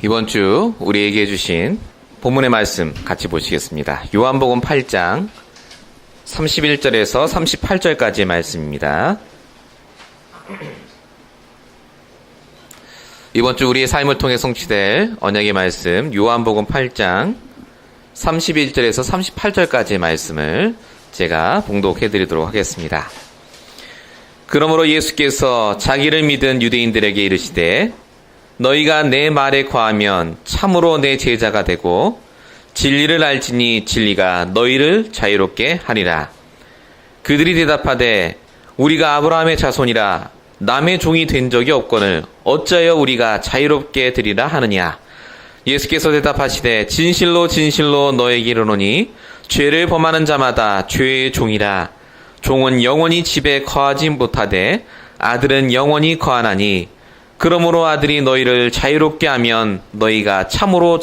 이번 주 우리에게 주신 본문의 말씀 같이 보시겠습니다. 요한복음 8장 31절에서 38절까지의 말씀입니다. 이번 주 우리의 삶을 통해 성취될 언약의 말씀 요한복음 8장 31절에서 38절까지의 말씀을 제가 봉독해 드리도록 하겠습니다. 그러므로 예수께서 자기를 믿은 유대인들에게 이르시되 너희가 내 말에 거하면 참으로 내 제자가 되고 진리를 알지니 진리가 너희를 자유롭게 하리라. 그들이 대답하되 우리가 아브라함의 자손이라 남의 종이 된 적이 없거늘 어찌하여 우리가 자유롭게 되리라 하느냐. 예수께서 대답하시되 진실로 진실로 너에게 이르노니 죄를 범하는 자마다 죄의 종이라. 종은 영원히 집에 거하지 못하되 아들은 영원히 거하나니 그러므로 아들이 너희를 자유롭게 하면 너희가 참으로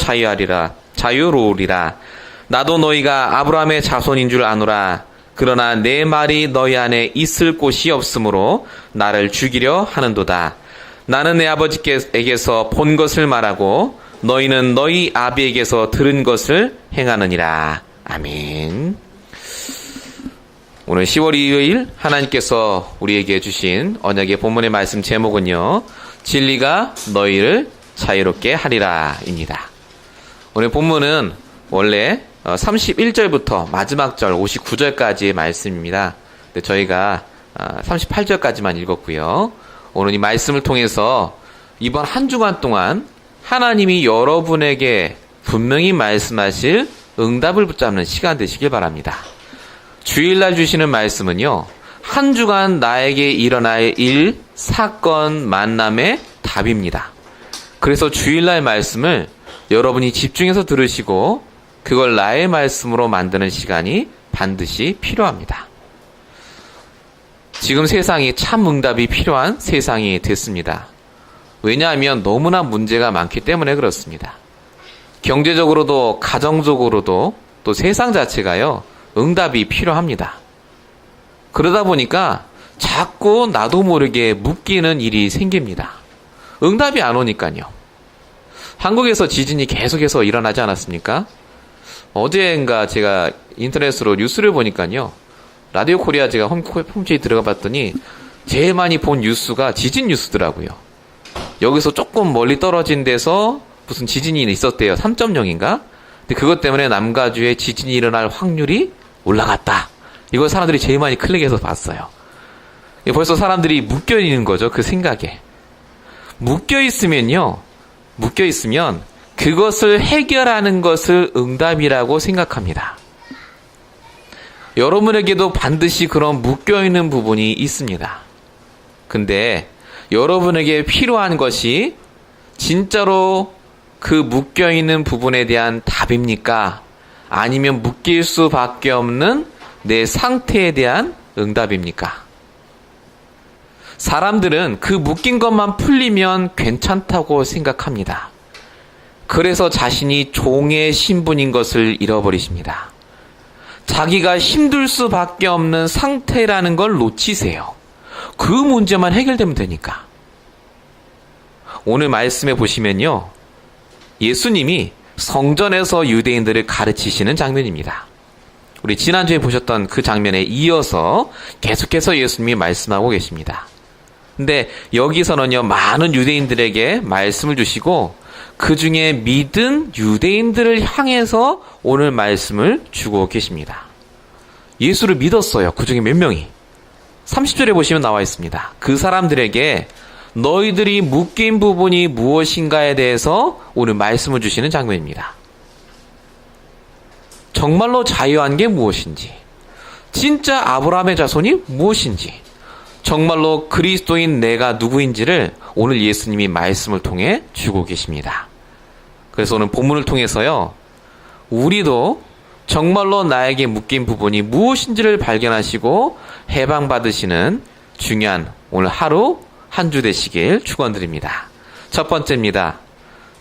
자유로우리라. 나도 너희가 아브라함의 자손인 줄 아노라. 그러나 내 말이 너희 안에 있을 곳이 없으므로 나를 죽이려 하는도다. 나는 내 아버지께서 본 것을 말하고 너희는 너희 아비에게서 들은 것을 행하느니라. 아멘. 오늘 10월 2일 하나님께서 우리에게 주신 언약의 본문의 말씀 제목은요, 진리가 너희를 자유롭게 하리라 입니다. 오늘 본문은 원래 31절부터 마지막 절 59절까지의 말씀입니다. 근데 저희가 38절까지만 읽었고요. 오늘 이 말씀을 통해서 이번 한 주간 동안 하나님이 여러분에게 분명히 말씀하실 응답을 붙잡는 시간 되시길 바랍니다. 주일날 주시는 말씀은요, 한 주간 나에게 일어날 일, 사건, 만남의 답입니다. 그래서 주일날 말씀을 여러분이 집중해서 들으시고 그걸 나의 말씀으로 만드는 시간이 반드시 필요합니다. 지금 세상이 참 응답이 필요한 세상이 됐습니다. 왜냐하면 너무나 문제가 많기 때문에 그렇습니다. 경제적으로도 가정적으로도 또 세상 자체가요, 응답이 필요합니다. 그러다 보니까 자꾸 나도 모르게 묶이는 일이 생깁니다. 응답이 안 오니까요. 한국에서 지진이 계속해서 일어나지 않았습니까? 어제인가 제가 인터넷으로 뉴스를 보니까요, 라디오 코리아 제가 홈페이지 들어가 봤더니 제일 많이 본 뉴스가 지진 뉴스더라고요. 여기서 조금 멀리 떨어진 데서 무슨 지진이 있었대요. 3.0인가? 근데 그것 때문에 남가주에 지진이 일어날 확률이 올라갔다. 이걸 사람들이 제일 많이 클릭해서 봤어요. 벌써 사람들이 묶여있는 거죠. 그 생각에. 묶여있으면 그것을 해결하는 것을 응답이라고 생각합니다. 여러분에게도 반드시 그런 묶여있는 부분이 있습니다. 근데 여러분에게 필요한 것이 진짜로 그 묶여있는 부분에 대한 답입니까? 아니면 묶일 수밖에 없는 내 상태에 대한 응답입니까? 사람들은 그 묶인 것만 풀리면 괜찮다고 생각합니다. 그래서 자신이 종의 신분인 것을 잃어버리십니다. 자기가 힘들 수밖에 없는 상태라는 걸 놓치세요. 그 문제만 해결되면 되니까. 오늘 말씀에 보시면요, 예수님이 성전에서 유대인들을 가르치시는 장면입니다. 우리 지난주에 보셨던 그 장면에 이어서 계속해서 예수님이 말씀하고 계십니다. 근데 여기서는요, 많은 유대인들에게 말씀을 주시고 그 중에 믿은 유대인들을 향해서 오늘 말씀을 주고 계십니다. 예수를 믿었어요. 그 중에 몇 명이. 30절에 보시면 나와 있습니다. 그 사람들에게 너희들이 묶인 부분이 무엇인가에 대해서 오늘 말씀을 주시는 장면입니다. 정말로 자유한 게 무엇인지, 진짜 아브라함의 자손이 무엇인지, 정말로 그리스도인 내가 누구인지를 오늘 예수님이 말씀을 통해 주고 계십니다. 그래서 오늘 본문을 통해서요, 우리도 정말로 나에게 묶인 부분이 무엇인지를 발견하시고 해방받으시는 중요한 오늘 하루 한 주 되시길 축원드립니다. 첫 번째입니다.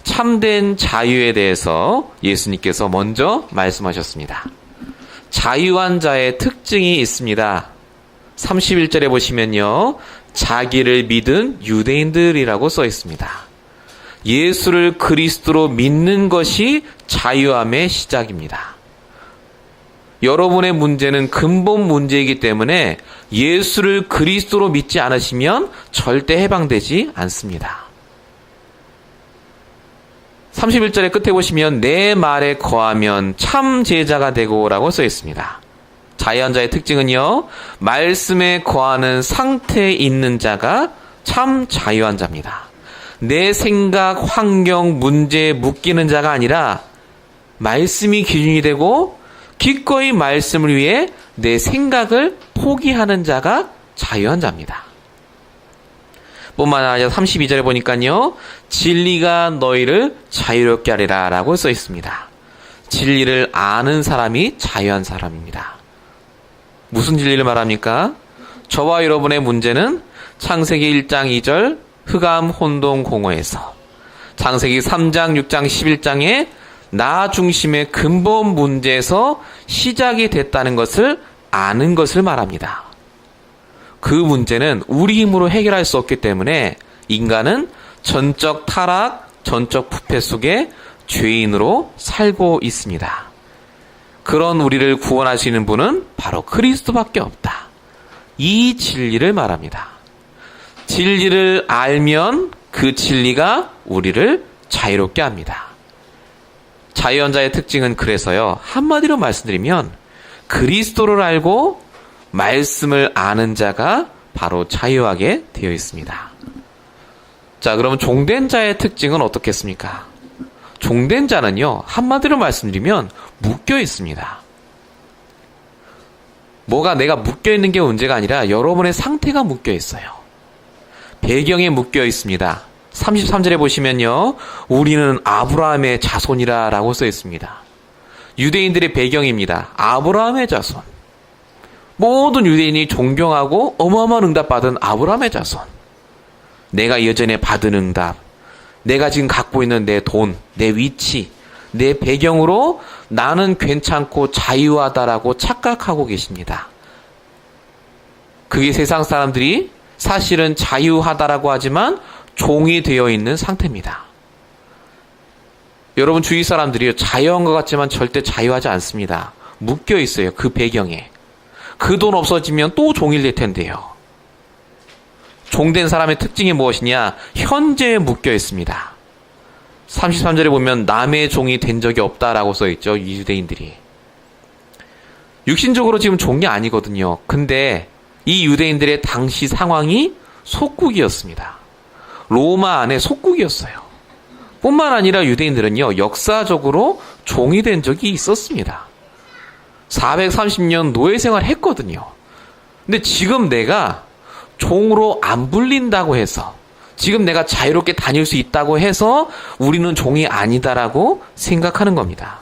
참된 자유에 대해서 예수님께서 먼저 말씀하셨습니다. 자유한 자의 특징이 있습니다. 31절에 보시면요, 자기를 믿은 유대인들이라고 써 있습니다. 예수를 그리스도로 믿는 것이 자유함의 시작입니다. 여러분의 문제는 근본 문제이기 때문에 예수를 그리스도로 믿지 않으시면 절대 해방되지 않습니다. 31절의 끝에 보시면 내 말에 거하면 참 제자가 되고 라고 써 있습니다. 자유한 자의 특징은요, 말씀에 거하는 상태에 있는 자가 참 자유한 자입니다. 내 생각, 환경, 문제에 묶이는 자가 아니라 말씀이 기준이 되고 기꺼이 말씀을 위해 내 생각을 포기하는 자가 자유한 자입니다. 뿐만 아니라 32절에 보니까요, 진리가 너희를 자유롭게 하리라 라고 써 있습니다. 진리를 아는 사람이 자유한 사람입니다. 무슨 진리를 말합니까? 저와 여러분의 문제는 창세기 1장 2절 흑암 혼동 공허에서, 창세기 3장 6장 11장에 나 중심의 근본 문제에서 시작이 됐다는 것을 아는 것을 말합니다. 그 문제는 우리 힘으로 해결할 수 없기 때문에 인간은 전적 타락, 전적 부패 속에 죄인으로 살고 있습니다. 그런 우리를 구원하시는 분은 바로 그리스도밖에 없다. 이 진리를 말합니다. 진리를 알면 그 진리가 우리를 자유롭게 합니다. 자유한 자의 특징은 그래서요, 한마디로 말씀드리면 그리스도를 알고 말씀을 아는 자가 바로 자유하게 되어 있습니다. 자, 그럼 종된 자의 특징은 어떻겠습니까? 종된 자는요, 한마디로 말씀드리면 묶여 있습니다. 뭐가 내가 묶여 있는 게 문제가 아니라 여러분의 상태가 묶여 있어요. 배경에 묶여 있습니다. 33절에 보시면요, 우리는 아브라함의 자손이라 라고 써 있습니다. 유대인들의 배경입니다. 아브라함의 자손. 모든 유대인이 존경하고 어마어마한 응답받은 아브라함의 자손. 내가 예전에 받은 응답, 내가 지금 갖고 있는 내 돈, 내 위치, 내 배경으로 나는 괜찮고 자유하다라고 착각하고 계십니다. 그게 세상 사람들이 사실은 자유하다라고 하지만 종이 되어 있는 상태입니다. 여러분 주위 사람들이 자유한 것 같지만 절대 자유하지 않습니다. 묶여 있어요. 그 배경에. 그 돈 없어지면 또 종이 될 텐데요. 종된 사람의 특징이 무엇이냐? 현재에 묶여 있습니다. 33절에 보면 남의 종이 된 적이 없다라고 써있죠. 이 유대인들이. 육신적으로 지금 종이 아니거든요. 근데 이 유대인들의 당시 상황이 속국이었습니다. 로마 안에 속국이었어요. 뿐만 아니라 유대인들은요, 역사적으로 종이 된 적이 있었습니다. 430년 노예 생활을 했거든요. 근데 지금 내가 종으로 안 불린다고 해서, 지금 내가 자유롭게 다닐 수 있다고 해서 우리는 종이 아니다라고 생각하는 겁니다.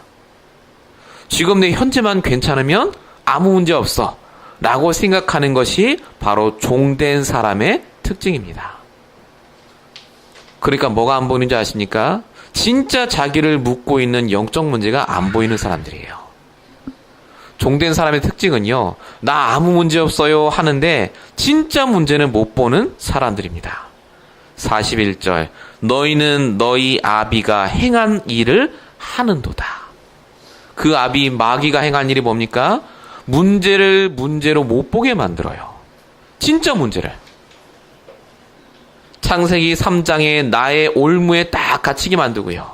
지금 내 현재만 괜찮으면 아무 문제 없어 라고 생각하는 것이 바로 종된 사람의 특징입니다. 그러니까 뭐가 안 보이는지 아십니까? 진짜 자기를 묻고 있는 영적 문제가 안 보이는 사람들이에요. 종된 사람의 특징은요, 나 아무 문제 없어요 하는데 진짜 문제는 못 보는 사람들입니다. 41절, 너희는 너희 아비가 행한 일을 하는도다. 그 아비 마귀가 행한 일이 뭡니까? 문제를 문제로 못 보게 만들어요. 진짜 문제를. 창세기 3장에 나의 올무에 딱 갇히게 만들고요.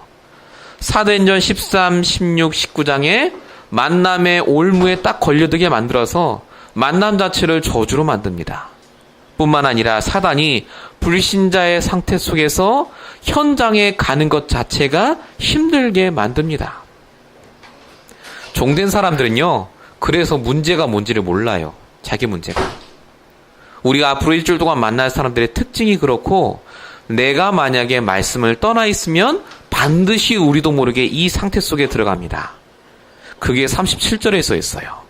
사도행전 13, 16, 19장에 만남의 올무에 딱 걸려들게 만들어서 만남 자체를 저주로 만듭니다. 뿐만 아니라 사단이 불신자의 상태 속에서 현장에 가는 것 자체가 힘들게 만듭니다. 종된 사람들은요, 그래서 문제가 뭔지를 몰라요. 자기 문제가. 우리가 앞으로 일주일 동안 만날 사람들의 특징이 그렇고, 내가 만약에 말씀을 떠나 있으면 반드시 우리도 모르게 이 상태 속에 들어갑니다. 그게 37절에 써 있어요.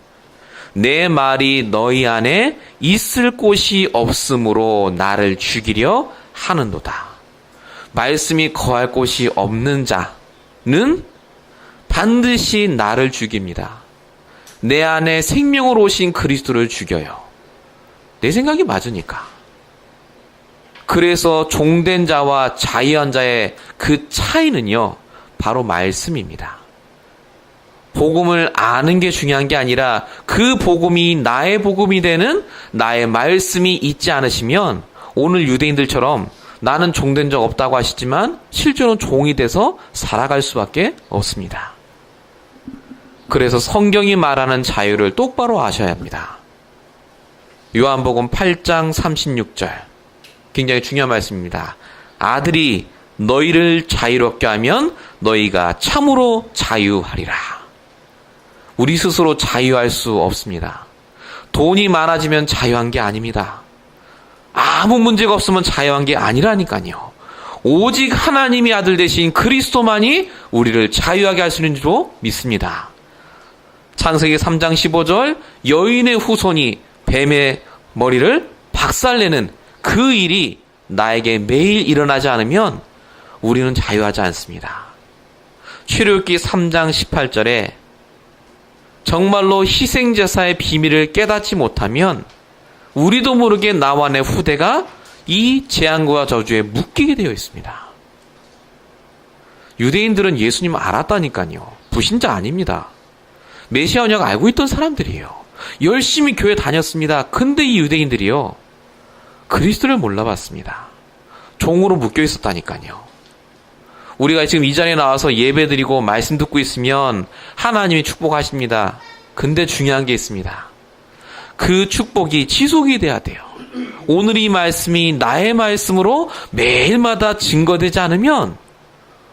내 말이 너희 안에 있을 곳이 없으므로 나를 죽이려 하는도다. 말씀이 거할 곳이 없는 자는 반드시 나를 죽입니다. 내 안에 생명으로 오신 그리스도를 죽여요. 내 생각이 맞으니까. 그래서 종된 자와 자유한 자의 그 차이는요, 바로 말씀입니다. 복음을 아는 게 중요한 게 아니라 그 복음이 나의 복음이 되는 나의 말씀이 있지 않으시면 오늘 유대인들처럼 나는 종된 적 없다고 하시지만 실제로는 종이 돼서 살아갈 수밖에 없습니다. 그래서 성경이 말하는 자유를 똑바로 아셔야 합니다. 요한복음 8장 36절 굉장히 중요한 말씀입니다. 아들이 너희를 자유롭게 하면 너희가 참으로 자유하리라. 우리 스스로 자유할 수 없습니다. 돈이 많아지면 자유한 게 아닙니다. 아무 문제가 없으면 자유한 게 아니라니까요. 오직 하나님의 아들 되신 그리스도만이 우리를 자유하게 할 수 있는 줄로 믿습니다. 창세기 3장 15절 여인의 후손이 뱀의 머리를 박살내는 그 일이 나에게 매일 일어나지 않으면 우리는 자유하지 않습니다. 출애굽기 3장 18절에 정말로 희생제사의 비밀을 깨닫지 못하면 우리도 모르게 나와 내 후대가 이 재앙과 저주에 묶이게 되어 있습니다. 유대인들은 예수님 알았다니까요. 불신자 아닙니다. 메시아 언약 알고 있던 사람들이에요. 열심히 교회 다녔습니다. 근데 이 유대인들이요, 그리스도를 몰라봤습니다. 종으로 묶여 있었다니까요. 우리가 지금 이 자리에 나와서 예배드리고 말씀 듣고 있으면 하나님이 축복하십니다. 근데 중요한 게 있습니다. 그 축복이 지속이 돼야 돼요. 오늘 이 말씀이 나의 말씀으로 매일마다 증거되지 않으면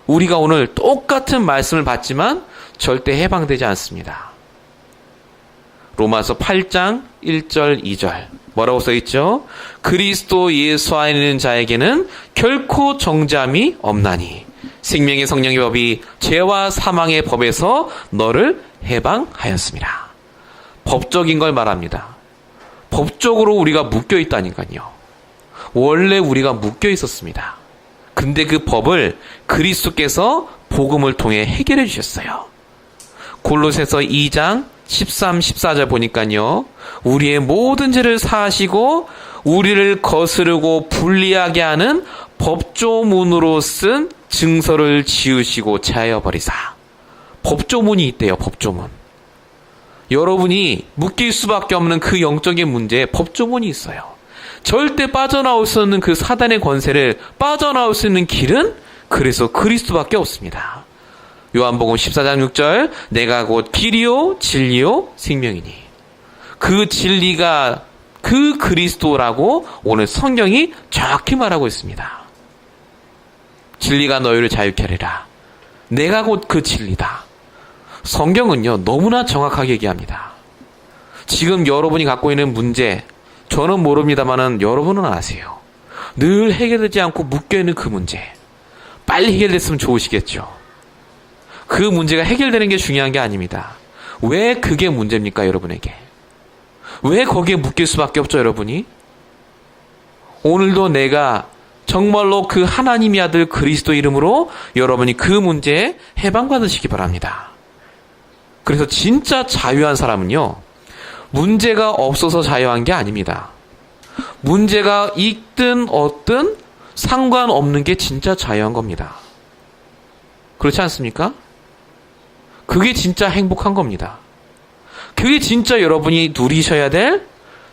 우리가 오늘 똑같은 말씀을 받지만 절대 해방되지 않습니다. 로마서 8장 1절 2절 뭐라고 써있죠? 그리스도 예수 안에 있는 자에게는 결코 정죄함이 없나니 생명의 성령의 법이 죄와 사망의 법에서 너를 해방하였습니다. 법적인 걸 말합니다. 법적으로 우리가 묶여 있다니까요. 원래 우리가 묶여 있었습니다. 근데 그 법을 그리스도께서 복음을 통해 해결해 주셨어요. 골로새서 2장 13, 14절 보니까요. 우리의 모든 죄를 사하시고 우리를 거스르고 불리하게 하는 법조문으로 쓴 증서를 지우시고 제하여 버리사. 법조문이 있대요. 법조문. 여러분이 묶일 수밖에 없는 그 영적인 문제에 법조문이 있어요. 절대 빠져나올 수 없는 그 사단의 권세를 빠져나올 수 있는 길은 그래서 그리스도밖에 없습니다. 요한복음 14장 6절 내가 곧 길이요 진리요 생명이니 그 진리가 그 그리스도라고 오늘 성경이 정확히 말하고 있습니다. 진리가 너희를 자유케 하리라. 내가 곧 그 진리다. 성경은요 너무나 정확하게 얘기합니다. 지금 여러분이 갖고 있는 문제 저는 모릅니다만은 여러분은 아세요. 늘 해결되지 않고 묶여있는 그 문제 빨리 해결됐으면 좋으시겠죠. 그 문제가 해결되는 게 중요한 게 아닙니다. 왜 그게 문제입니까 여러분에게? 왜 거기에 묶일 수밖에 없죠 여러분이? 오늘도 내가 정말로 그 하나님의 아들 그리스도 이름으로 여러분이 그 문제에 해방받으시기 바랍니다. 그래서 진짜 자유한 사람은요 문제가 없어서 자유한 게 아닙니다. 문제가 있든 없든 상관없는 게 진짜 자유한 겁니다. 그렇지 않습니까? 그게 진짜 행복한 겁니다. 그게 진짜 여러분이 누리셔야 될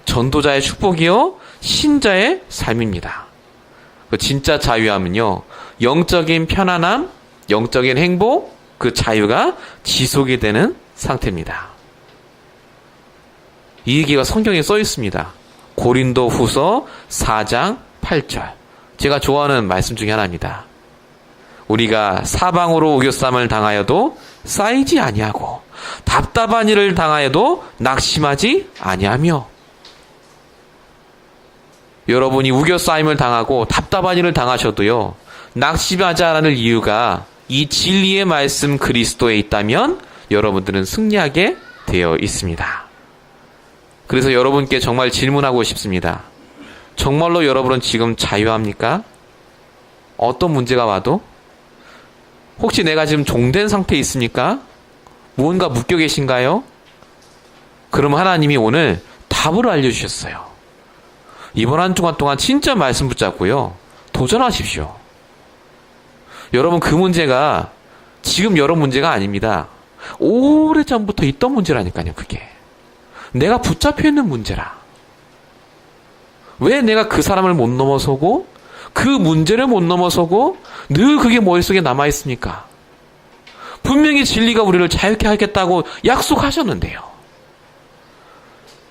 전도자의 축복이요 신자의 삶입니다. 진짜 자유함은요 영적인 편안함, 영적인 행복, 그 자유가 지속이 되는 상태입니다. 이 얘기가 성경에 써 있습니다. 고린도 후서 4장 8절 제가 좋아하는 말씀 중에 하나입니다. 우리가 사방으로 우겨쌈을 당하여도 쌓이지 아니하고 답답한 일을 당하여도 낙심하지 아니하며. 여러분이 우겨싸임을 당하고 답답한 일을 당하셔도요 낙심하지 않을 이유가 이 진리의 말씀 그리스도에 있다면 여러분들은 승리하게 되어 있습니다. 그래서 여러분께 정말 질문하고 싶습니다. 정말로 여러분은 지금 자유합니까? 어떤 문제가 와도? 혹시 내가 지금 종된 상태에 있습니까? 무언가 묶여 계신가요? 그럼 하나님이 오늘 답을 알려주셨어요. 이번 한 주간 동안 진짜 말씀 붙잡고요. 도전하십시오. 여러분, 그 문제가 지금 여러 문제가 아닙니다. 오래전부터 있던 문제라니까요, 그게. 내가 붙잡혀 있는 문제라. 왜 내가 그 사람을 못 넘어서고 그 문제를 못 넘어서고 늘 그게 머릿속에 남아있습니까? 분명히 진리가 우리를 자유케 하겠다고 약속하셨는데요.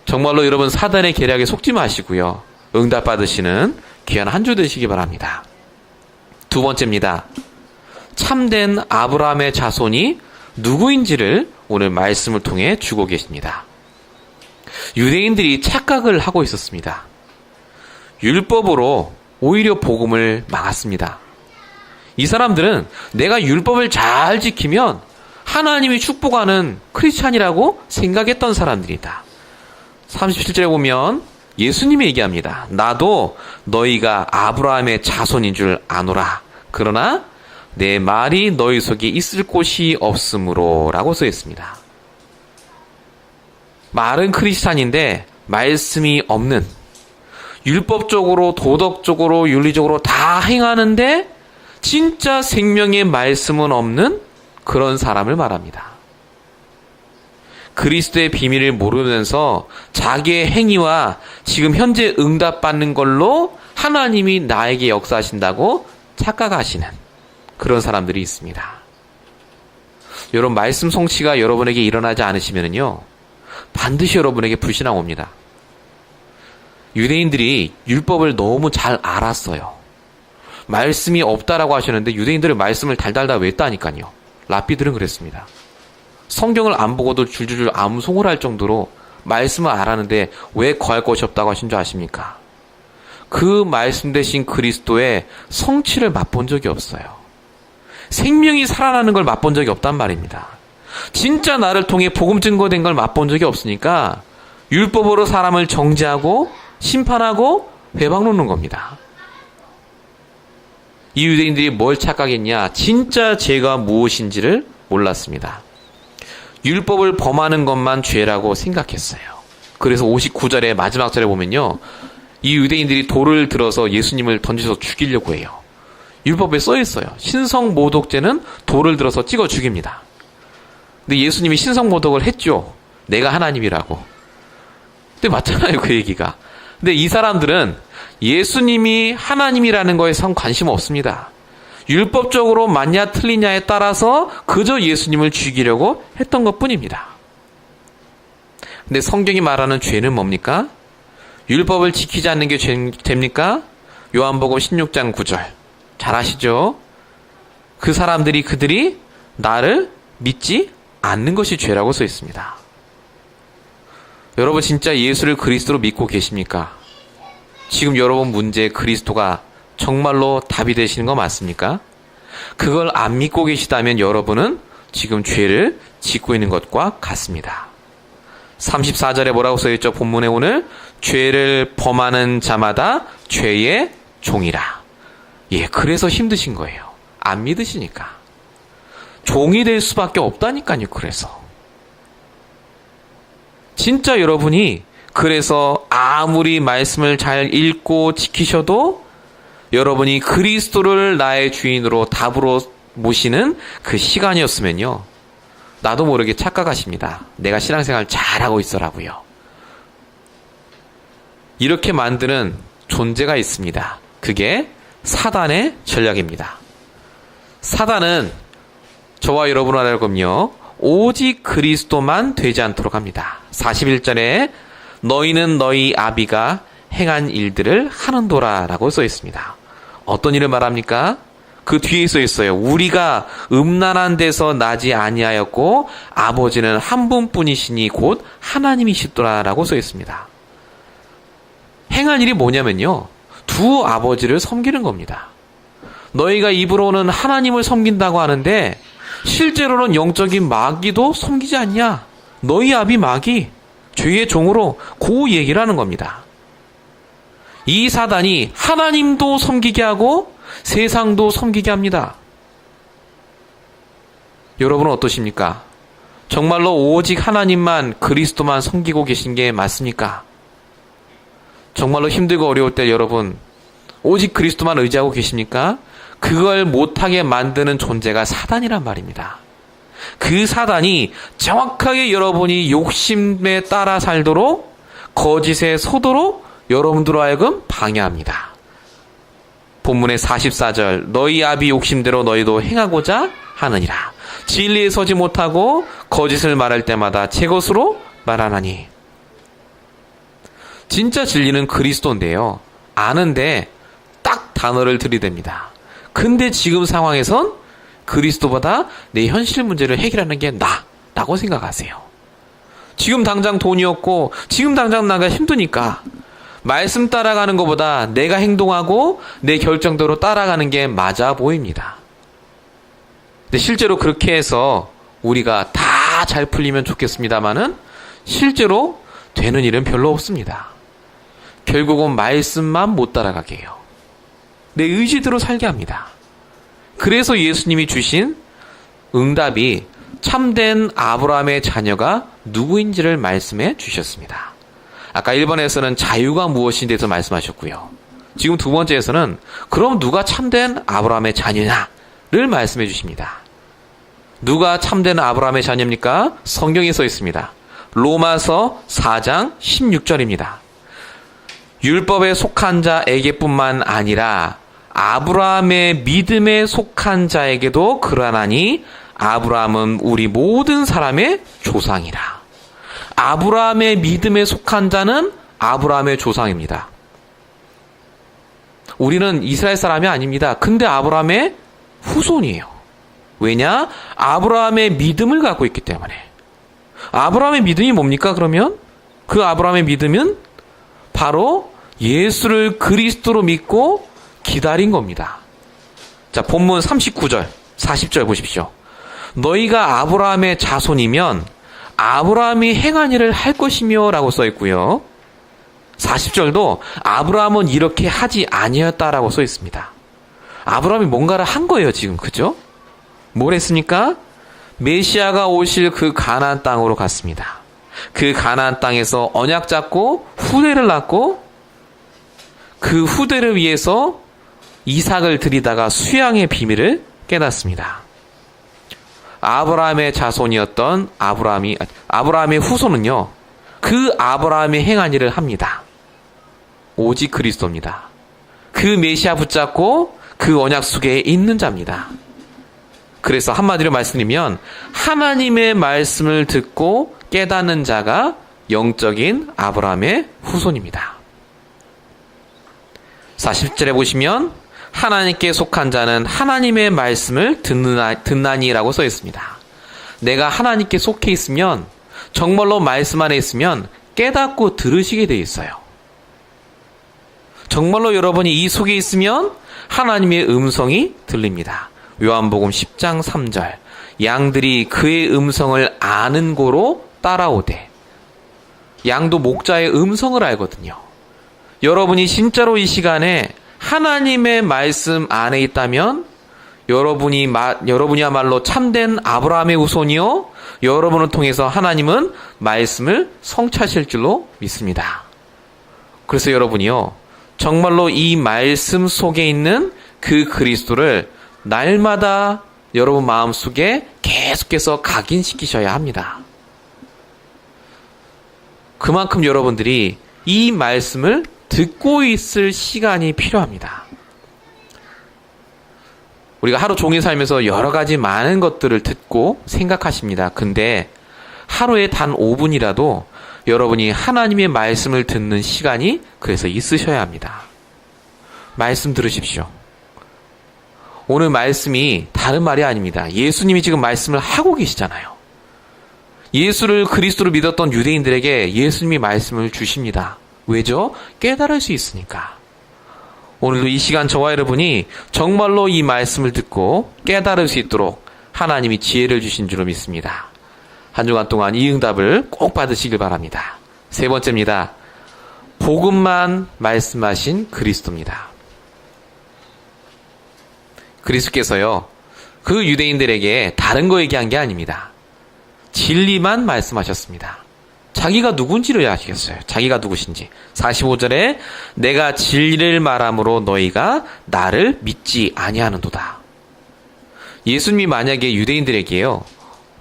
정말로 여러분, 사단의 계략에 속지 마시고요. 응답받으시는 귀한 한 주 되시기 바랍니다. 두 번째입니다. 참된 아브라함의 자손이 누구인지를 오늘 말씀을 통해 주고 계십니다. 유대인들이 착각을 하고 있었습니다. 율법으로 오히려 복음을 막았습니다. 이 사람들은 내가 율법을 잘 지키면 하나님이 축복하는 크리스찬이라고 생각했던 사람들이다. 37절에 보면 예수님이 얘기합니다. 나도 너희가 아브라함의 자손인 줄 아노라. 그러나 내 말이 너희 속에 있을 곳이 없으므로 라고 써 있습니다. 말은 크리스찬인데 말씀이 없는, 율법적으로 도덕적으로 윤리적으로 다 행하는데 진짜 생명의 말씀은 없는 그런 사람을 말합니다. 그리스도의 비밀을 모르면서 자기의 행위와 지금 현재 응답받는 걸로 하나님이 나에게 역사하신다고 착각하시는 그런 사람들이 있습니다. 여러분, 말씀 성취가 여러분에게 일어나지 않으시면요, 반드시 여러분에게 불신앙 옵니다. 유대인들이 율법을 너무 잘 알았어요. 말씀이 없다라고 하셨는데 유대인들은 말씀을 달달달 외웠다니까요. 랍비들은 그랬습니다. 성경을 안 보고도 줄줄줄 암송을 할 정도로 말씀을 알았는데 왜 거할 것이 없다고 하신 줄 아십니까? 그 말씀 대신 그리스도의 성취를 맛본 적이 없어요. 생명이 살아나는 걸 맛본 적이 없단 말입니다. 진짜 나를 통해 복음 증거된 걸 맛본 적이 없으니까 율법으로 사람을 정죄하고 심판하고 회방 놓는 겁니다. 이 유대인들이 뭘 착각했냐? 진짜 죄가 무엇인지를 몰랐습니다. 율법을 범하는 것만 죄라고 생각했어요. 그래서 59절의 마지막 절에 보면요, 이 유대인들이 돌을 들어서 예수님을 던져서 죽이려고 해요. 율법에 써 있어요. 신성모독죄는 돌을 들어서 찍어 죽입니다. 근데 예수님이 신성모독을 했죠. 내가 하나님이라고. 근데 맞잖아요, 그 얘기가. 근데 이 사람들은 예수님이 하나님이라는 거에 선 관심 없습니다. 율법적으로 맞냐 틀리냐에 따라서 그저 예수님을 죽이려고 했던 것뿐입니다. 근데 성경이 말하는 죄는 뭡니까? 율법을 지키지 않는 게 죄입니까? 요한복음 16장 9절 잘 아시죠? 그 사람들이 그들이 나를 믿지 않는 것이 죄라고 써 있습니다. 여러분, 진짜 예수를 그리스도로 믿고 계십니까? 지금 여러분 문제에 그리스도가 정말로 답이 되시는 거 맞습니까? 그걸 안 믿고 계시다면 여러분은 지금 죄를 짓고 있는 것과 같습니다. 34절에 뭐라고 써있죠? 본문에 오늘 죄를 범하는 자마다 죄의 종이라. 예, 그래서 힘드신 거예요. 안 믿으시니까. 종이 될 수밖에 없다니까요. 그래서 진짜 여러분이 그래서 아무리 말씀을 잘 읽고 지키셔도 여러분이 그리스도를 나의 주인으로 답으로 모시는 그 시간이었으면요, 나도 모르게 착각하십니다. 내가 신앙생활 잘하고 있어라고요. 이렇게 만드는 존재가 있습니다. 그게 사단의 전략입니다. 사단은 저와 여러분을 알고요, 오직 그리스도만 되지 않도록 합니다. 41절에 너희는 너희 아비가 행한 일들을 하는도라 라고 써 있습니다. 어떤 일을 말합니까? 그 뒤에 써 있어요. 우리가 음란한 데서 나지 아니하였고 아버지는 한 분뿐이시니 곧 하나님이시더라 라고 써 있습니다. 행한 일이 뭐냐면요, 두 아버지를 섬기는 겁니다. 너희가 입으로는 하나님을 섬긴다고 하는데 실제로는 영적인 마귀도 섬기지 않냐? 너희 아비 마귀, 죄의 종으로 그 얘기를 하는 겁니다. 이 사단이 하나님도 섬기게 하고 세상도 섬기게 합니다. 여러분은 어떠십니까? 정말로 오직 하나님만, 그리스도만 섬기고 계신 게 맞습니까? 정말로 힘들고 어려울 때 여러분 오직 그리스도만 의지하고 계십니까? 그걸 못하게 만드는 존재가 사단이란 말입니다. 그 사단이 정확하게 여러분이 욕심에 따라 살도록 거짓에 서도록 여러분들로 하여금 방해합니다. 본문의 44절 너희 아비 욕심대로 너희도 행하고자 하느니라. 진리에 서지 못하고 거짓을 말할 때마다 제 것으로 말하나니. 진짜 진리는 그리스도인데요. 아는데 딱 단어를 들이댑니다. 근데 지금 상황에선 그리스도보다 내 현실 문제를 해결하는 게 나라고 생각하세요. 지금 당장 돈이 없고 지금 당장 나가 힘드니까 말씀 따라가는 것보다 내가 행동하고 내 결정대로 따라가는 게 맞아 보입니다. 근데 실제로 그렇게 해서 우리가 다 잘 풀리면 좋겠습니다만은 실제로 되는 일은 별로 없습니다. 결국은 말씀만 못 따라가게 해요. 내 의지대로 살게 합니다. 그래서 예수님이 주신 응답이 참된 아브라함의 자녀가 누구인지를 말씀해 주셨습니다. 아까 1번에서는 자유가 무엇인지 대해서 말씀하셨고요. 지금 두 번째에서는 그럼 누가 참된 아브라함의 자녀냐를 말씀해 주십니다. 누가 참된 아브라함의 자녀입니까? 성경에 써 있습니다. 로마서 4장 16절입니다. 율법에 속한 자에게뿐만 아니라 아브라함의 믿음에 속한 자에게도 그러하니 아브라함은 우리 모든 사람의 조상이라. 아브라함의 믿음에 속한 자는 아브라함의 조상입니다. 우리는 이스라엘 사람이 아닙니다. 근데 아브라함의 후손이에요. 왜냐? 아브라함의 믿음을 갖고 있기 때문에. 아브라함의 믿음이 뭡니까 그러면? 그 아브라함의 믿음은 바로 예수를 그리스도로 믿고 기다린 겁니다. 자, 본문 39절, 40절 보십시오. 너희가 아브라함의 자손이면 아브라함이 행한 일을 할 것이며 라고 써 있고요. 40절도 아브라함은 이렇게 하지 아니었다라고 써 있습니다. 아브라함이 뭔가를 한 거예요, 지금. 그죠? 뭘 했습니까? 메시아가 오실 그 가나안 땅으로 갔습니다. 그 가나안 땅에서 언약 잡고 후대를 낳고 그 후대를 위해서 이삭을 드리다가 수양의 비밀을 깨닫습니다. 아브라함의 자손이었던 아브라함의 후손은요, 그 아브라함이 행한 일을 합니다. 오직 그리스도입니다. 그 메시아 붙잡고 그 언약 속에 있는 자입니다. 그래서 한마디로 말씀드리면 하나님의 말씀을 듣고 깨닫는 자가 영적인 아브라함의 후손입니다. 40절에 보시면 하나님께 속한 자는 하나님의 말씀을 듣나니라고 써 있습니다. 내가 하나님께 속해 있으면 정말로 말씀 안에 있으면 깨닫고 들으시게 돼 있어요. 정말로 여러분이 이 속에 있으면 하나님의 음성이 들립니다. 요한복음 10장 3절 양들이 그의 음성을 아는 고로 따라오되. 양도 목자의 음성을 알거든요. 여러분이 진짜로 이 시간에 하나님의 말씀 안에 있다면 여러분이야말로 참된 아브라함의 후손이요, 여러분을 통해서 하나님은 말씀을 성취하실 줄로 믿습니다. 그래서 여러분이요, 정말로 이 말씀 속에 있는 그 그리스도를 날마다 여러분 마음속에 계속해서 각인시키셔야 합니다. 그만큼 여러분들이 이 말씀을 듣고 있을 시간이 필요합니다. 우리가 하루 종일 살면서 여러 가지 많은 것들을 듣고 생각하십니다. 근데 하루에 단 5분이라도 여러분이 하나님의 말씀을 듣는 시간이 그래서 있으셔야 합니다. 말씀 들으십시오. 오늘 말씀이 다른 말이 아닙니다. 예수님이 지금 말씀을 하고 계시잖아요. 예수를 그리스도로 믿었던 유대인들에게 예수님이 말씀을 주십니다. 왜죠? 깨달을 수 있으니까. 오늘도 이 시간 저와 여러분이 정말로 이 말씀을 듣고 깨달을 수 있도록 하나님이 지혜를 주신 줄로 믿습니다. 한 주간 동안 이 응답을 꼭 받으시길 바랍니다. 세 번째입니다. 복음만 말씀하신 그리스도입니다. 그리스도께서요, 그 유대인들에게 다른 거 얘기한 게 아닙니다. 진리만 말씀하셨습니다. 자기가 누군지를 아시겠어요. 자기가 누구신지. 45절에 내가 진리를 말함으로 너희가 나를 믿지 아니하는도다. 예수님이 만약에 유대인들에게요,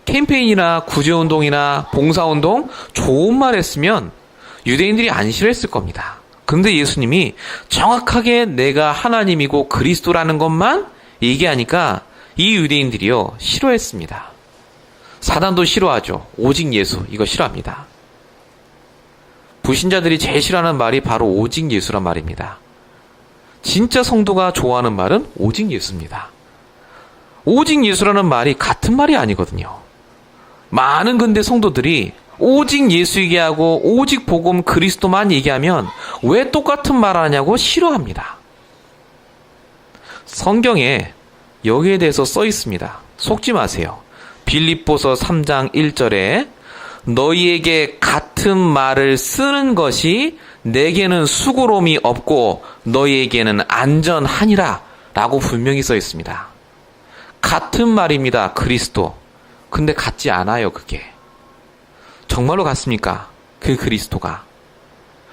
캠페인이나 구제운동이나 봉사운동 좋은 말 했으면 유대인들이 안 싫어했을 겁니다. 그런데 예수님이 정확하게 내가 하나님이고 그리스도라는 것만 얘기하니까 이 유대인들이요, 싫어했습니다. 사단도 싫어하죠. 오직 예수, 이거 싫어합니다. 불신자들이 제일 싫어하는 말이 바로 오직 예수란 말입니다. 진짜 성도가 좋아하는 말은 오직 예수입니다. 오직 예수라는 말이 같은 말이 아니거든요. 많은 근대 성도들이 오직 예수 얘기하고 오직 복음 그리스도만 얘기하면 왜 똑같은 말 하냐고 싫어합니다. 성경에 여기에 대해서 써 있습니다. 속지 마세요. 빌립보서 3장 1절에 너희에게 같은 말을 쓰는 것이 내게는 수고로움이 없고 너희에게는 안전하니라 라고 분명히 써 있습니다. 같은 말입니다. 그리스도. 근데 같지 않아요. 그게. 정말로 같습니까? 그 그리스도가.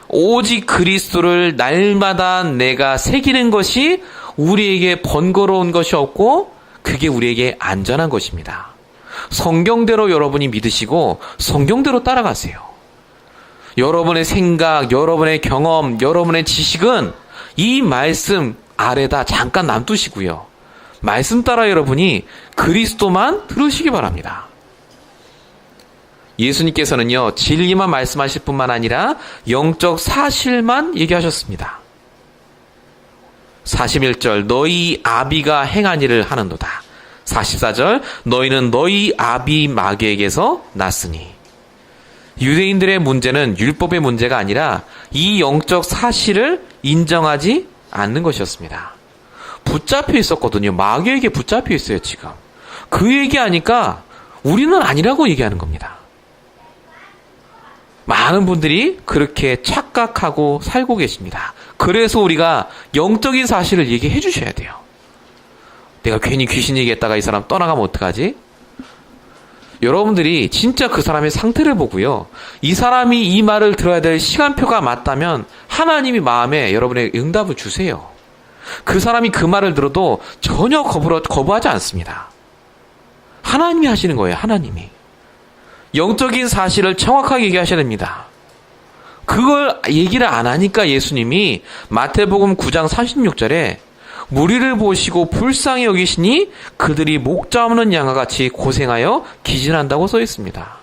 오직 그리스도를 날마다 내가 새기는 것이 우리에게 번거로운 것이 없고 그게 우리에게 안전한 것입니다. 성경대로 여러분이 믿으시고 성경대로 따라가세요. 여러분의 생각, 여러분의 경험, 여러분의 지식은 이 말씀 아래다 잠깐 놔두시고요. 말씀 따라 여러분이 그리스도만 들으시기 바랍니다. 예수님께서는요, 진리만 말씀하실 뿐만 아니라 영적 사실만 얘기하셨습니다. 41절 너희 아비가 행한 일을 하는도다. 44절 너희는 너희 아비 마귀에게서 났으니. 유대인들의 문제는 율법의 문제가 아니라 이 영적 사실을 인정하지 않는 것이었습니다. 붙잡혀 있었거든요. 마귀에게 붙잡혀 있어요. 지금 그 얘기하니까 우리는 아니라고 얘기하는 겁니다. 많은 분들이 그렇게 착각하고 살고 계십니다. 그래서 우리가 영적인 사실을 얘기해 주셔야 돼요. 내가 괜히 귀신 얘기했다가 이 사람 떠나가면 어떡하지? 여러분들이 진짜 그 사람의 상태를 보고요, 이 사람이 이 말을 들어야 될 시간표가 맞다면 하나님이 마음에 여러분의 응답을 주세요. 그 사람이 그 말을 들어도 전혀 거부하지 않습니다. 하나님이 하시는 거예요. 하나님이. 영적인 사실을 정확하게 얘기하셔야 됩니다. 그걸 얘기를 안 하니까 예수님이 마태복음 9장 36절에 무리를 보시고 불쌍히 여기시니 그들이 목자 없는 양과 같이 고생하여 기진한다고 써 있습니다.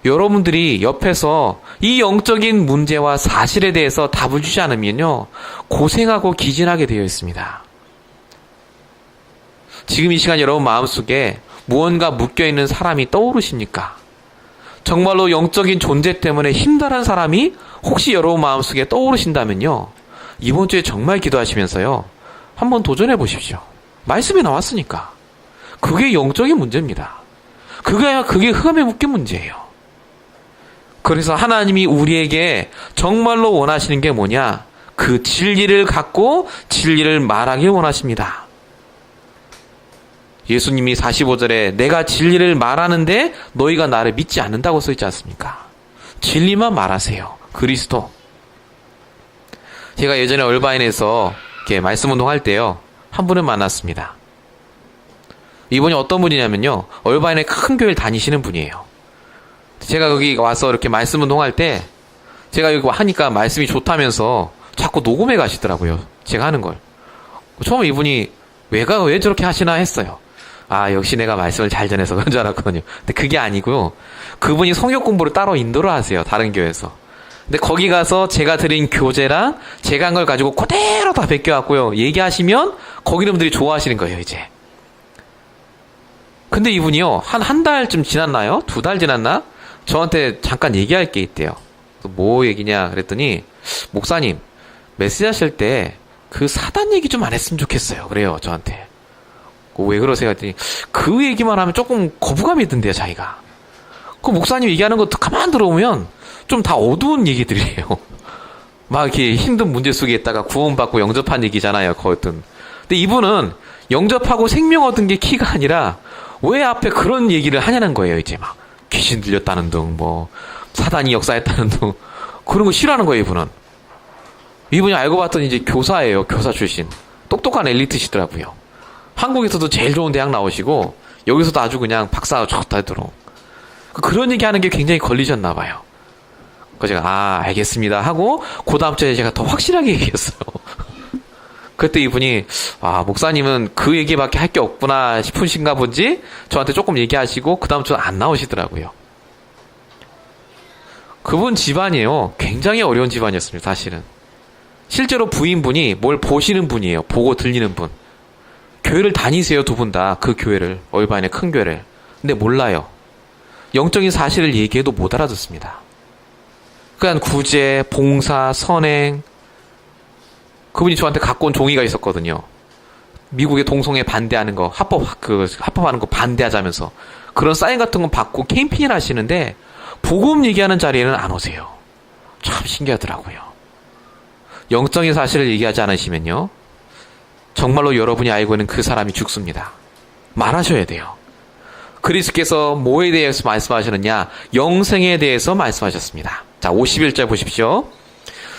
여러분들이 옆에서 이 영적인 문제와 사실에 대해서 답을 주지 않으면요, 고생하고 기진하게 되어 있습니다. 지금 이 시간 여러분 마음속에 무언가 묶여있는 사람이 떠오르십니까? 정말로 영적인 존재 때문에 힘들은 사람이 혹시 여러분 마음속에 떠오르신다면요, 이번 주에 정말 기도하시면서요, 한번 도전해 보십시오. 말씀이 나왔으니까. 그게 영적인 문제입니다. 그게 흠에 묶인 문제예요. 그래서 하나님이 우리에게 정말로 원하시는 게 뭐냐? 그 진리를 갖고 진리를 말하길 원하십니다. 예수님이 45절에 내가 진리를 말하는데 너희가 나를 믿지 않는다고 써 있지 않습니까? 진리만 말하세요. 그리스도. 제가 예전에 얼바인에서 이렇게 말씀 운동할 때요, 한 분을 만났습니다. 이분이 어떤 분이냐면요, 얼바인의 큰 교회를 다니시는 분이에요. 제가 거기 와서 이렇게 말씀 운동할 때 제가 여기 하니까 말씀이 좋다면서 자꾸 녹음해 가시더라고요. 제가 하는 걸. 처음에 이분이 왜 저렇게 하시나 했어요. 아, 역시 내가 말씀을 잘 전해서 그런 줄 알았거든요. 근데 그게 아니고요, 그분이 성역 공부를 따로 인도를 하세요. 다른 교회에서. 근데 거기 가서 제가 드린 교재랑 제가 한 걸 가지고 그대로 다 베껴왔고요, 얘기하시면 거기 놈들이 좋아하시는 거예요. 이제. 근데 이분이요, 한 달쯤 지났나요? 2달 지났나? 저한테 잠깐 얘기할 게 있대요. 뭐 얘기냐 그랬더니, 목사님 메시지 하실 때 그 사단 얘기 좀 안 했으면 좋겠어요. 그래요, 저한테. 왜 그러세요? 했더니 그 얘기만 하면 조금 거부감이 든대요, 자기가. 그 목사님 얘기하는 것도 가만 들어보면 좀 다 어두운 얘기들이에요. 막 이렇게 힘든 문제 속에 있다가 구원받고 영접한 얘기잖아요, 거든. 근데 이분은 영접하고 생명 얻은 게 키가 아니라 왜 앞에 그런 얘기를 하냐는 거예요. 이제 막 귀신 들렸다는 둥, 뭐 사단이 역사했다는 둥, 그런 거 싫어하는 거예요, 이분은. 이분이 알고 봤더니 이제 교사예요. 교사 출신. 똑똑한 엘리트시더라고요. 한국에서도 제일 좋은 대학 나오시고 여기서도 아주 그냥 박사가 좋다 하도록. 그런 얘기 하는 게 굉장히 걸리셨나 봐요. 그래서 제가 알겠습니다 하고 그 다음 주에 제가 더 확실하게 얘기했어요. 그때 이분이 목사님은 그 얘기밖에 할 게 없구나 싶으신가 본지 저한테 조금 얘기하시고 그 다음 주에 안 나오시더라고요. 그분 집안이에요. 굉장히 어려운 집안이었습니다. 사실은. 실제로 부인분이 뭘 보시는 분이에요. 보고 들리는 분. 교회를 다니세요. 두 분 다. 그 교회를. 얼반의 큰 교회를. 근데 몰라요. 영적인 사실을 얘기해도 못 알아듣습니다. 그러니까 구제, 봉사, 선행. 그분이 저한테 갖고 온 종이가 있었거든요. 미국의 동성애 반대하는 거, 합법하는 거 반대하자면서. 그런 사인 같은 거 받고 캠페인을 하시는데 복음 얘기하는 자리에는 안 오세요. 참 신기하더라고요. 영적인 사실을 얘기하지 않으시면요. 정말로 여러분이 알고 있는 그 사람이 죽습니다. 말하셔야 돼요. 그리스께서 뭐에 대해서 말씀하시느냐? 영생에 대해서 말씀하셨습니다. 자, 51절 보십시오.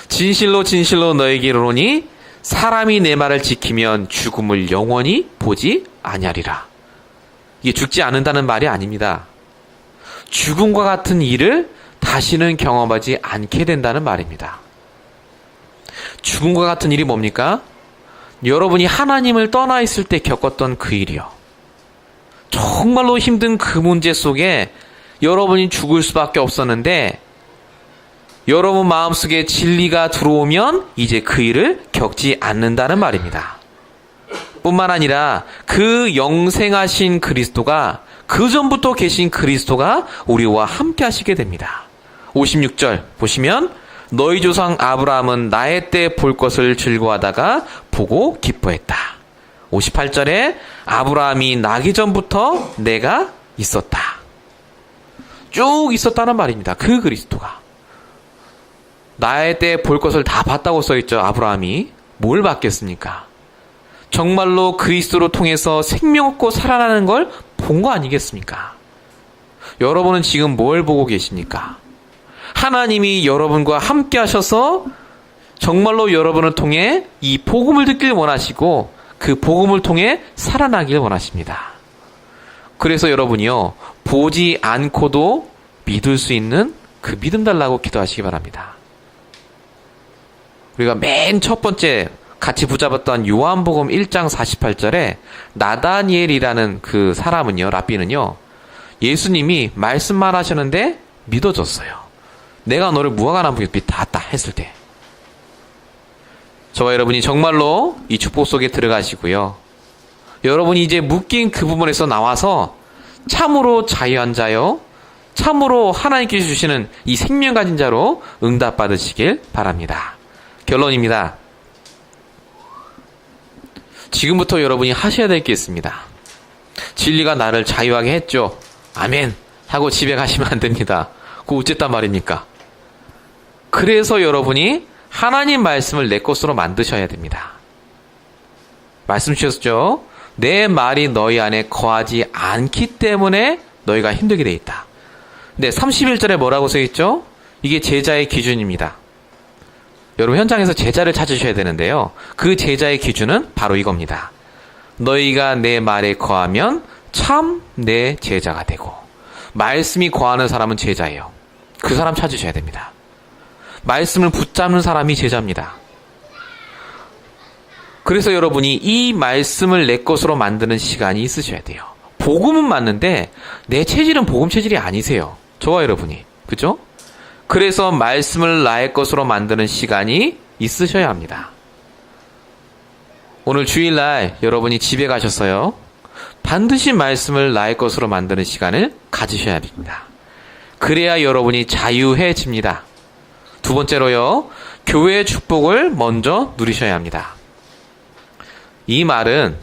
진실로 진실로 너에게 이르노니 사람이 내 말을 지키면 죽음을 영원히 보지 아니하리라. 이게 죽지 않는다는 말이 아닙니다. 죽음과 같은 일을 다시는 경험하지 않게 된다는 말입니다. 죽음과 같은 일이 뭡니까? 여러분이 하나님을 떠나 있을 때 겪었던 그 일이요. 정말로 힘든 그 문제 속에 여러분이 죽을 수밖에 없었는데 여러분 마음속에 진리가 들어오면 이제 그 일을 겪지 않는다는 말입니다. 뿐만 아니라 그 영생하신 그리스도가 그 전부터 계신 그리스도가 우리와 함께 하시게 됩니다. 56절 보시면 너희 조상 아브라함은 나의 때 볼 것을 즐거워하다가 보고 기뻐했다. 58절에 아브라함이 나기 전부터 내가 있었다. 쭉 있었다는 말입니다. 그 그리스도가. 나의 때 볼 것을 다 봤다고 써있죠. 아브라함이. 뭘 봤겠습니까? 정말로 그리스도로 통해서 생명 얻고 살아나는 걸 본 거 아니겠습니까? 여러분은 지금 뭘 보고 계십니까? 하나님이 여러분과 함께 하셔서 정말로 여러분을 통해 이 복음을 듣길 원하시고 그 복음을 통해 살아나길 원하십니다. 그래서 여러분이요, 보지 않고도 믿을 수 있는 그 믿음 달라고 기도하시기 바랍니다. 우리가 맨 첫 번째 같이 붙잡았던 요한복음 1장 48절에 나다니엘이라는 그 사람은요, 랍비는요, 예수님이 말씀만 하셨는데 믿어졌어요. 내가 너를 무화과나무 빛 닿았다 했을 때. 저와 여러분이 정말로 이 축복 속에 들어가시고요. 여러분이 이제 묶인 그 부분에서 나와서 참으로 자유한 자요, 참으로 하나님께서 주시는 이 생명 가진 자로 응답받으시길 바랍니다. 결론입니다. 지금부터 여러분이 하셔야 될 게 있습니다. 진리가 나를 자유하게 했죠. 아멘 하고 집에 가시면 안 됩니다. 그거 어쨌단 말입니까? 그래서 여러분이 하나님 말씀을 내 것으로 만드셔야 됩니다. 말씀 주셨죠? 내 말이 너희 안에 거하지 않기 때문에 너희가 힘들게 돼 있다. 네, 31절에 뭐라고 써있죠? 이게 제자의 기준입니다. 여러분 현장에서 제자를 찾으셔야 되는데요. 그 제자의 기준은 바로 이겁니다. 너희가 내 말에 거하면 참 내 제자가 되고, 말씀이 거하는 사람은 제자예요. 그 사람 찾으셔야 됩니다. 말씀을 붙잡는 사람이 제자입니다. 그래서 여러분이 이 말씀을 내 것으로 만드는 시간이 있으셔야 돼요. 복음은 맞는데 내 체질은 복음 체질이 아니세요. 저와 여러분이. 그죠? 그래서 말씀을 나의 것으로 만드는 시간이 있으셔야 합니다. 오늘 주일날 여러분이 집에 가셨어요. 반드시 말씀을 나의 것으로 만드는 시간을 가지셔야 합니다. 그래야 여러분이 자유해집니다. 두 번째로요, 교회의 축복을 먼저 누리셔야 합니다. 이 말은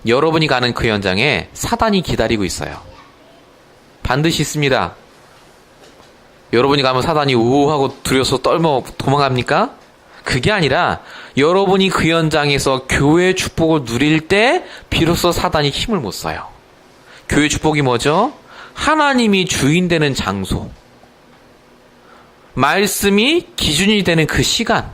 여러분이 가는 그 현장에 사단이 기다리고 있어요. 반드시 있습니다. 여러분이 가면 사단이 우우하고 두려워서 떨며 도망갑니까? 그게 아니라 여러분이 그 현장에서 교회의 축복을 누릴 때 비로소 사단이 힘을 못 써요. 교회의 축복이 뭐죠? 하나님이 주인 되는 장소. 말씀이 기준이 되는 그 시간,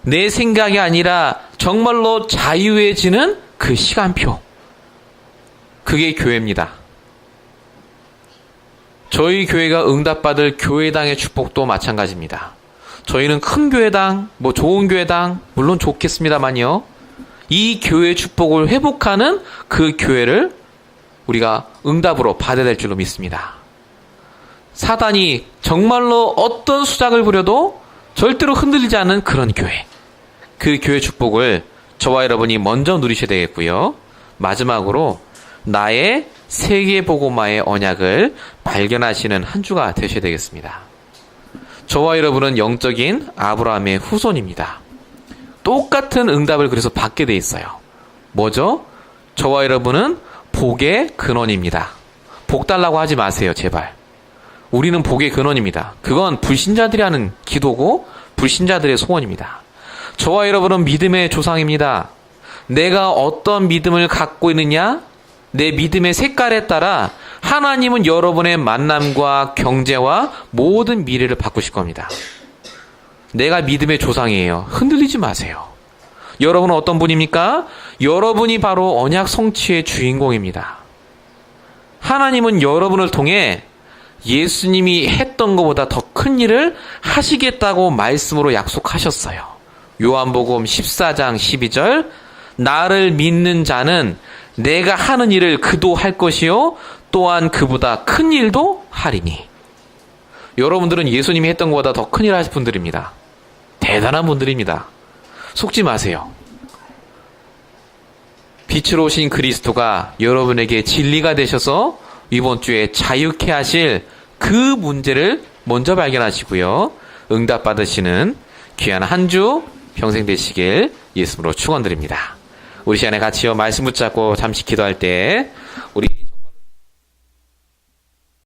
내 생각이 아니라 정말로 자유해지는 그 시간표, 그게 교회입니다. 저희 교회가 응답받을 교회당의 축복도 마찬가지입니다. 저희는 큰 교회당, 좋은 교회당, 물론 좋겠습니다만요. 이 교회의 축복을 회복하는 그 교회를 우리가 응답으로 받아야 될 줄로 믿습니다. 사단이 정말로 어떤 수작을 부려도 절대로 흔들리지 않는 그런 교회. 그 교회 축복을 저와 여러분이 먼저 누리셔야 되겠고요. 마지막으로 나의 세계복음화의 언약을 발견하시는 한 주가 되셔야 되겠습니다. 저와 여러분은 영적인 아브라함의 후손입니다. 똑같은 응답을 그래서 받게 돼 있어요. 뭐죠? 저와 여러분은 복의 근원입니다. 복 달라고 하지 마세요, 제발. 우리는 복의 근원입니다. 그건 불신자들이 하는 기도고 불신자들의 소원입니다. 저와 여러분은 믿음의 조상입니다. 내가 어떤 믿음을 갖고 있느냐? 내 믿음의 색깔에 따라 하나님은 여러분의 만남과 경제와 모든 미래를 바꾸실 겁니다. 내가 믿음의 조상이에요. 흔들리지 마세요. 여러분은 어떤 분입니까? 여러분이 바로 언약 성취의 주인공입니다. 하나님은 여러분을 통해 예수님이 했던 것보다 더 큰 일을 하시겠다고 말씀으로 약속하셨어요. 요한복음 14장 12절, 나를 믿는 자는 내가 하는 일을 그도 할 것이요 또한 그보다 큰 일도 하리니. 여러분들은 예수님이 했던 것보다 더 큰 일 하실 분들입니다. 대단한 분들입니다. 속지 마세요. 빛으로 오신 그리스도가 여러분에게 진리가 되셔서 이번 주에 자유케 하실 그 문제를 먼저 발견하시고요. 응답 받으시는 귀한 한 주 평생 되시길 예수님으로 축원드립니다. 우리 시간에 같이요 말씀 붙잡고 잠시 기도할 때 우리